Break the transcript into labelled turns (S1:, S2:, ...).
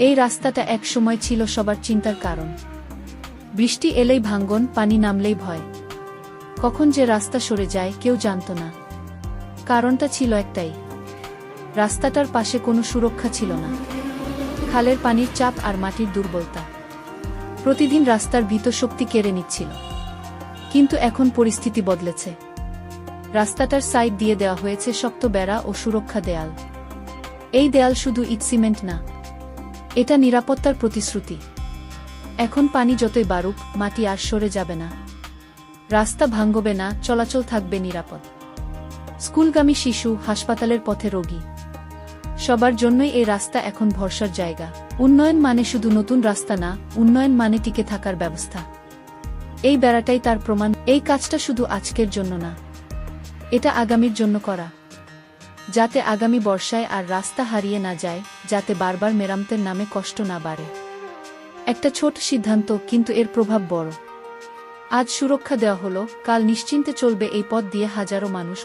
S1: এই রাস্তাটা এক সময় ছিল সবার চিন্তার কারণ। বৃষ্টি এলেই ভাঙ্গন, পানি নামলেই ভয়। কখন যে রাস্তা সরে যায় কেউ জানত না। কারণটা ছিল একটাই, রাস্তাটার পাশে কোনো সুরক্ষা ছিল না। খালের পানির চাপ আর মাটির দুর্বলতা প্রতিদিন রাস্তার ভীতশক্তি কেড়ে নিচ্ছিল। কিন্তু এখন পরিস্থিতি বদলেছে। রাস্তাটার সাইড দিয়ে দেওয়া হয়েছে শক্ত বেড়া ও সুরক্ষা দেয়াল। এই দেয়াল শুধু ইট সিমেন্ট না, এটা নিরাপত্তার প্রতিশ্রুতি। এখন পানি যতই বাড়ুক, মাটি আর সরে যাবে না, রাস্তা ভাঙবে না, চলাচল থাকবে নিরাপদ। স্কুলগামী শিশু, হাসপাতালের পথে রোগী, সবার জন্যই এই রাস্তা এখন ভরসার জায়গা। উন্নয়ন মানে শুধু নতুন রাস্তা না, উন্নয়ন মানে টিকে থাকার ব্যবস্থা। এই বেড়াটাই তার প্রমাণ। এই কাজটা শুধু আজকের জন্য না, এটা আগামীর জন্য করা, যাতে আগামী বর্ষায় আর রাস্তা হারিয়ে না যায়, যাতে বারবার মেরামতের নামে কষ্ট না বাড়ে। একটা ছোট সিদ্ধান্ত, কিন্তু এর প্রভাব বড়। আজ সুরক্ষা দেওয়া হলো, কাল নিশ্চিন্তে চলবে এই পথ দিয়ে হাজারো মানুষ।